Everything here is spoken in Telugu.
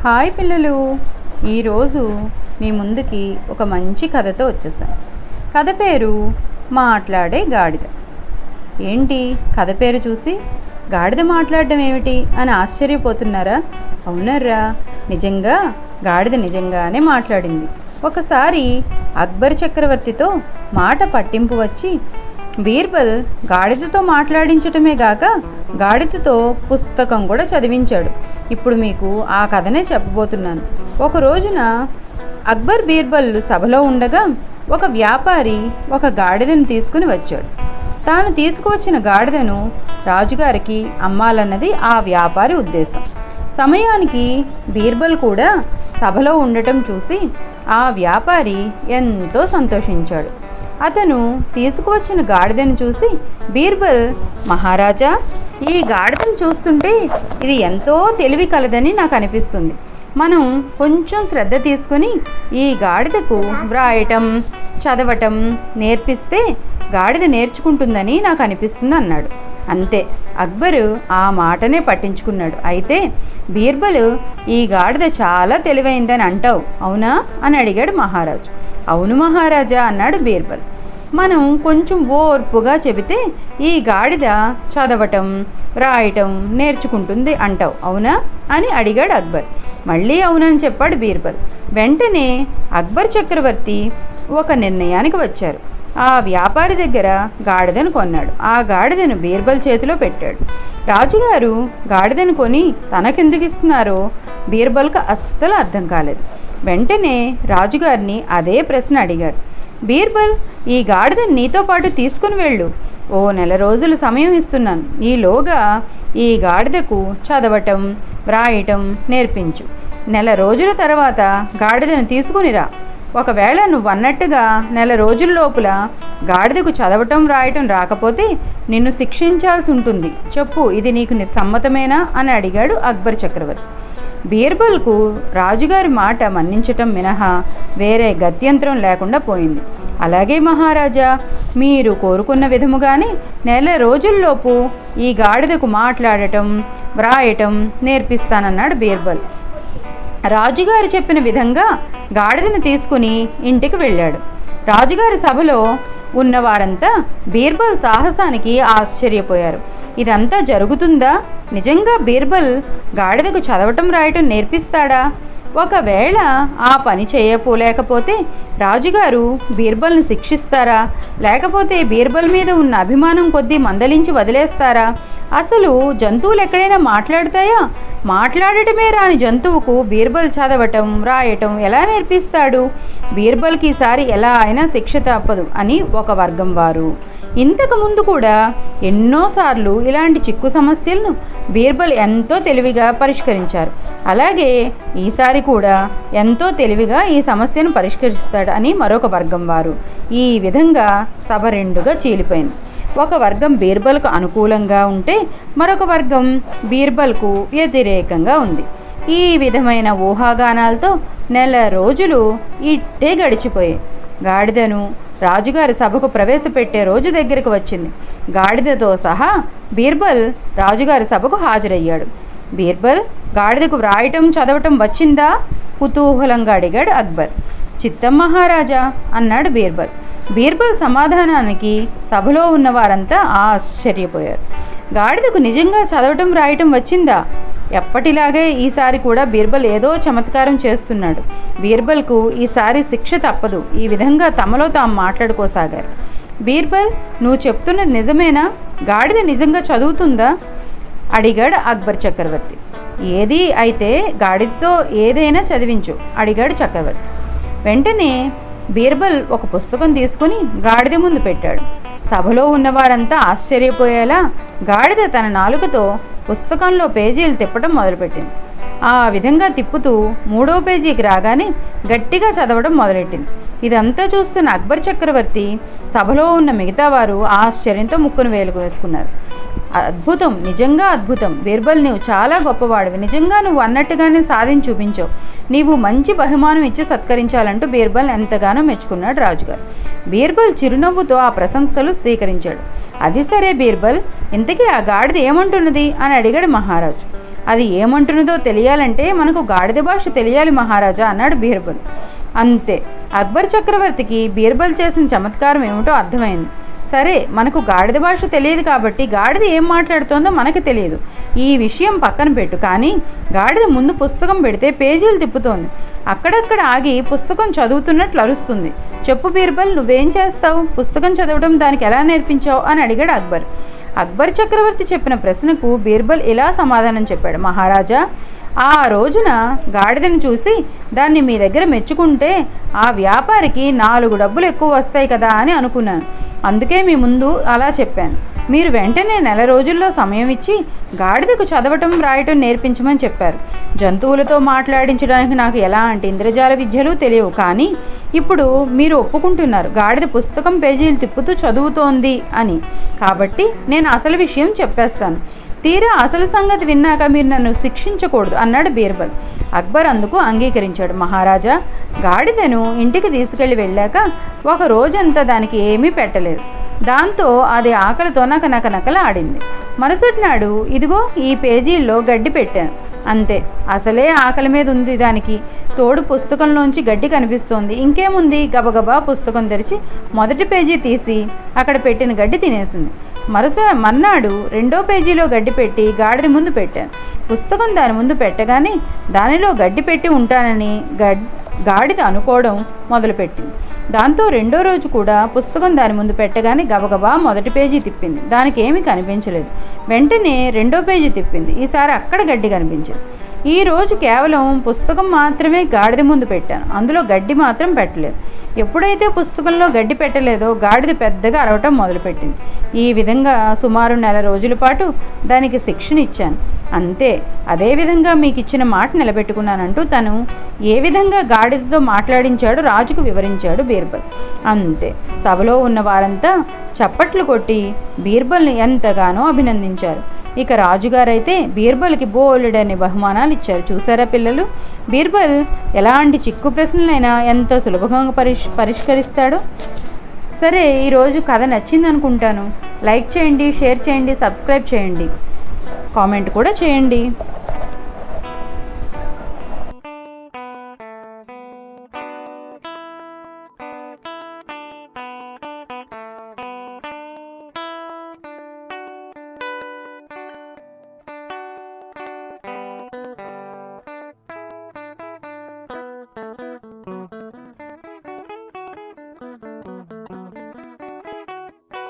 హాయ్ పిల్లలు, ఈరోజు మీ ముందుకి ఒక మంచి కథతో వచ్చేసాను. కథ పేరు మాట్లాడే గాడిద. ఏంటి కథ పేరు చూసి గాడిద మాట్లాడడం ఏమిటి అని ఆశ్చర్యపోతున్నారా? అవునర్రా, నిజంగా గాడిద నిజంగానే మాట్లాడింది. ఒకసారి అక్బర్ చక్రవర్తితో మాట పట్టింపు వచ్చి బీర్బల్ గాడిదతో మాట్లాడించటమే గాక గాడిదతో పుస్తకం కూడా చదివించాడు. ఇప్పుడు మీకు ఆ కథనే చెప్పబోతున్నాను. ఒక రోజున అక్బర్ బీర్బల్ సభలో ఉండగా ఒక వ్యాపారి ఒక గాడిదను తీసుకుని వచ్చాడు. తాను తీసుకువచ్చిన గాడిదను రాజుగారికి అమ్మాలన్నది ఆ వ్యాపారి ఉద్దేశం. సమయానికి బీర్బల్ కూడా సభలో ఉండటం చూసి ఆ వ్యాపారి ఎంతో సంతోషించాడు. అతను తీసుకువచ్చిన గాడిదను చూసి బీర్బల్, మహారాజా, ఈ గాడిదను చూస్తుంటే ఇది ఎంతో తెలివి కలదని నాకు అనిపిస్తుంది. మనం కొంచెం శ్రద్ధ తీసుకుని ఈ గాడిదకు వ్రాయటం చదవటం నేర్పిస్తే గాడిద నేర్చుకుంటుందని నాకు అనిపిస్తుంది అన్నాడు. అంతే, అక్బరు ఆ మాటనే పట్టించుకున్నాడు. అయితే బీర్బల్, ఈ గాడిద చాలా తెలివైందని అంటావు, అవునా అని అడిగాడు మహారాజు. అవును మహారాజా అన్నాడు బీర్బల్. మనం కొంచెం ఓర్పుగా చెబితే ఈ గాడిద చదవటం రాయటం నేర్చుకుంటుంది అంటావు, అవునా అని అడిగాడు అక్బర్. మళ్ళీ అవునని చెప్పాడు బీర్బల్. వెంటనే అక్బర్ చక్రవర్తి ఒక నిర్ణయానికి వచ్చారు. ఆ వ్యాపారి దగ్గర గాడిదను కొన్నాడు. ఆ గాడిదను బీర్బల్ చేతిలో పెట్టాడు. రాజుగారు గాడిదను కొని తనకెందుకు ఇస్తున్నారో బీర్బల్కు అస్సలు అర్థం కాలేదు. వెంటనే రాజుగారిని అదే ప్రశ్న అడిగాడు. బీర్బల్, ఈ గాడిదను నీతో పాటు తీసుకుని వెళ్ళు. ఓ నెల రోజులు సమయం ఇస్తున్నాను. ఈలోగా ఈ గాడిదకు చదవటం వ్రాయటం నేర్పించు. నెల రోజుల తర్వాత గాడిదను తీసుకునిరా. ఒకవేళ నువ్వు అన్నట్టుగా నెల రోజుల లోపల గాడిదకు చదవటం రాయటం రాకపోతే నిన్ను శిక్షించాల్సి ఉంటుంది. చెప్పు, ఇది నీకు సమ్మతమేనా అని అడిగాడు అక్బర్ చక్రవర్తి. బీర్బల్కు రాజుగారి మాట మన్నించటం మినహా వేరే గత్యంతరం లేకుండా పోయింది. అలాగే మహారాజా, మీరు కోరుకున్న విధముగానే నెల రోజుల్లోపు ఈ గాడిదకు మాట్లాడటం వ్రాయటం నేర్పిస్తానన్నాడు బీర్బల్. రాజుగారు చెప్పిన విధంగా గాడిదను తీసుకుని ఇంటికి వెళ్ళాడు. రాజుగారి సభలో ఉన్నవారంతా బీర్బల్ సాహసానికి ఆశ్చర్యపోయారు. ఇదంతా జరుగుతుందా? నిజంగా బీర్బల్ గాడిదకు చదవటం రాయటం నేర్పిస్తాడా? ఒకవేళ ఆ పని చేయలేకపోతే రాజుగారు బీర్బల్ని శిక్షిస్తారా? లేకపోతే బీర్బల్ మీద ఉన్న అభిమానం కొద్దీ మందలించి వదిలేస్తారా? అసలు జంతువులు ఎక్కడైనా మాట్లాడతాయా? మాట్లాడటమే రాని జంతువుకు బీర్బల్ చదవటం రాయటం ఎలా నేర్పిస్తాడు? బీర్బల్కి ఈసారి ఎలా అయినా శిక్ష తప్పదు అని ఒక వర్గం వారు. ఇంతకుముందు కూడా ఎన్నోసార్లు ఇలాంటి చిక్కు సమస్యలను బీర్బల్ ఎంతో తెలివిగా పరిష్కరించారు. అలాగే ఈసారి కూడా ఎంతో తెలివిగా ఈ సమస్యను పరిష్కరిస్తాడు అని మరొక వర్గం వారు. ఈ విధంగా సభ రెండుగా చీలిపోయింది. ఒక వర్గం బీర్బల్కు అనుకూలంగా ఉంటే మరొక వర్గం బీర్బల్కు వ్యతిరేకంగా ఉంది. ఈ విధమైన ఊహాగానాలతో నెల రోజులు ఇట్టే గడిచిపోయాయి. గాడిదను రాజుగారి సభకు ప్రవేశపెట్టే రోజు దగ్గరకు వచ్చింది. గాడిదతో సహా బీర్బల్ రాజుగారి సభకు హాజరయ్యాడు. బీర్బల్, గాడిదకు వ్రాయటం చదవటం వచ్చిందా? కుతూహలంగా అడిగాడు అక్బర్. చిత్తం మహారాజా అన్నాడు బీర్బల్. బీర్బల్ సమాధానానికి సభలో ఉన్నవారంతా ఆశ్చర్యపోయారు. గాడిదకు నిజంగా చదవటం రాయటం వచ్చిందా? ఎప్పటిలాగే ఈసారి కూడా బీర్బల్ ఏదో చమత్కారం చేస్తున్నాడు. బీర్బల్కు ఈసారి శిక్ష తప్పదు. ఈ విధంగా తమలో తాము మాట్లాడుకోసాగారు. బీర్బల్, నువ్వు చెప్తున్నది నిజమేనా? గాడిద నిజంగా చదువుతుందా అడిగాడు అక్బర్ చక్రవర్తి. ఏది అయితే గాడిదతో ఏదైనా చదివించు అడిగాడు చక్రవర్తి. వెంటనే బీర్బల్ ఒక పుస్తకం తీసుకుని గాడిద ముందు పెట్టాడు. సభలో ఉన్నవారంతా ఆశ్చర్యపోయేలా గాడిద తన నాలుకతో పుస్తకంలో పేజీలు తిప్పటం మొదలుపెట్టింది. ఆ విధంగా తిప్పుతూ 3వ పేజీకి రాగానే గట్టిగా చదవడం మొదలెట్టింది. ఇదంతా చూస్తున్న అక్బర్ చక్రవర్తి సభలో ఉన్న మిగతా వారు ఆశ్చర్యంతో ముక్కును వేలుకు వేసుకున్నారు. అద్భుతం, నిజంగా అద్భుతం. బీర్బల్, నీవు చాలా గొప్పవాడివి. నిజంగా నువ్వు అన్నట్టుగానే సాధించి చూపించావు. నీవు మంచి బహుమానం ఇచ్చి సత్కరించాలంటూ బీర్బల్ ఎంతగానో మెచ్చుకున్నాడు రాజుగారు. బీర్బల్ చిరునవ్వుతో ఆ ప్రశంసలు స్వీకరించాడు. అది సరే బీర్బల్, ఇంతకీ ఆ గాడిద ఏమంటున్నది అని అడిగాడు మహారాజు. అది ఏమంటున్నదో తెలియాలంటే మనకు గాడిద భాష తెలియాలి మహారాజా అన్నాడు బీర్బల్. అంతే, అక్బర్ చక్రవర్తికి బీర్బల్ చేసిన చమత్కారం ఏమిటో అర్థమైంది. సరే, మనకు గాడిద భాష తెలియదు కాబట్టి గాడిద ఏం మాట్లాడుతోందో మనకు తెలియదు, ఈ విషయం పక్కన పెట్టు. కానీ గాడిద ముందు పుస్తకం పెడితే పేజీలు తిప్పుతోంది, అక్కడక్కడ ఆగి పుస్తకం చదువుతున్నట్లు అరుస్తుంది. చెప్పు బీర్బల్, నువ్వేం చేస్తావు? పుస్తకం చదవడం దానికి ఎలా నేర్పించావు అని అడిగాడు అక్బర్. అక్బర్ చక్రవర్తి చెప్పిన ప్రశ్నకు బీర్బల్ ఇలా సమాధానం చెప్పాడు. మహారాజా, ఆ రోజున గాడిదను చూసి దాన్ని మీ దగ్గర మెచ్చుకుంటే ఆ వ్యాపారికి 4 డబ్బులు ఎక్కువ వస్తాయి కదా అని అనుకున్నాను. అందుకే మీ ముందు అలా చెప్పాను. మీరు వెంటనే 1 రోజుల్లో సమయం ఇచ్చి గాడిదకు చదవటం రాయటం నేర్పించమని చెప్పారు. జంతువులతో మాట్లాడించడానికి నాకు ఎలాంటి ఇంద్రజాల విద్యలు తెలియవు. కానీ ఇప్పుడు మీరు ఒప్పుకుంటున్నారు గాడిద పుస్తకం పేజీలు తిప్పుతూ చదువుతోంది అని. కాబట్టి నేను అసలు విషయం చెప్పేస్తాను. తీరా అసలు సంగతి విన్నాక మీరు నన్ను శిక్షించకూడదు అన్నాడు బీర్బల్. అక్బర్ అందుకు అంగీకరించాడు. మహారాజా, గాడిదను ఇంటికి తీసుకెళ్ళి వెళ్ళాక ఒక రోజంతా దానికి ఏమీ పెట్టలేదు. దాంతో అది ఆకలితో నకనకనకల ఆడింది. మరుసటి నాడు ఇదిగో ఈ పేజీల్లో గడ్డి పెట్టాను. అంతే, అసలే ఆకలి మీద ఉంది దానికి. తోడు పుస్తకంలోంచి గడ్డి కనిపిస్తోంది. ఇంకేముంది, గబగబా పుస్తకం తెరిచి మొదటి పేజీ తీసి అక్కడ పెట్టిన గడ్డి తినేసింది. మర్నాడు 2వ పేజీలో గడ్డి పెట్టి గాడిద ముందు పెట్టాను. పుస్తకం దాని ముందు పెట్టగానే దానిలో గడ్డి పెట్టి ఉంటానని గాడిద అనుకోవడం మొదలుపెట్టింది. దాంతో 2వ రోజు కూడా పుస్తకం దాని ముందు పెట్టగానే గబగబా మొదటి పేజీ తిప్పింది. దానికి ఏమీ కనిపించలేదు. వెంటనే 2వ పేజీ తిప్పింది. ఈసారి అక్కడ గడ్డి కనిపించింది. ఈ రోజు కేవలం పుస్తకం మాత్రమే గాడిద ముందు పెట్టాను, అందులో గడ్డి మాత్రం పెట్టలేదు. ఎప్పుడైతే పుస్తకంలో గడ్డి పెట్టలేదో గాడిద పెద్దగా అరవటం మొదలుపెట్టింది. ఈ విధంగా సుమారు 1 రోజుల పాటు దానికి శిక్షణ ఇచ్చాను. అంతే, అదేవిధంగా మీకు ఇచ్చిన మాట నిలబెట్టుకున్నానంటూ తను ఏ విధంగా గాడిదతో మాట్లాడించాడో రాజుకు వివరించాడు బీర్బల్. అంతే, సభలో ఉన్న వారంతా చప్పట్లు కొట్టి బీర్బల్ని ఎంతగానో అభినందించారు. ఇక రాజుగారైతే బీర్బల్కి బోలెడని బహుమానాలు ఇచ్చారు. చూసారా పిల్లలు, బీర్బల్ ఎలాంటి చిక్కు ప్రశ్నలైనా ఎంత సులభంగా పరిష్కరిస్తాడో. సరే, ఈరోజు కథ నచ్చింది అనుకుంటాను. లైక్ చేయండి, షేర్ చేయండి, సబ్స్క్రైబ్ చేయండి, కామెంట్ కూడా చేయండి.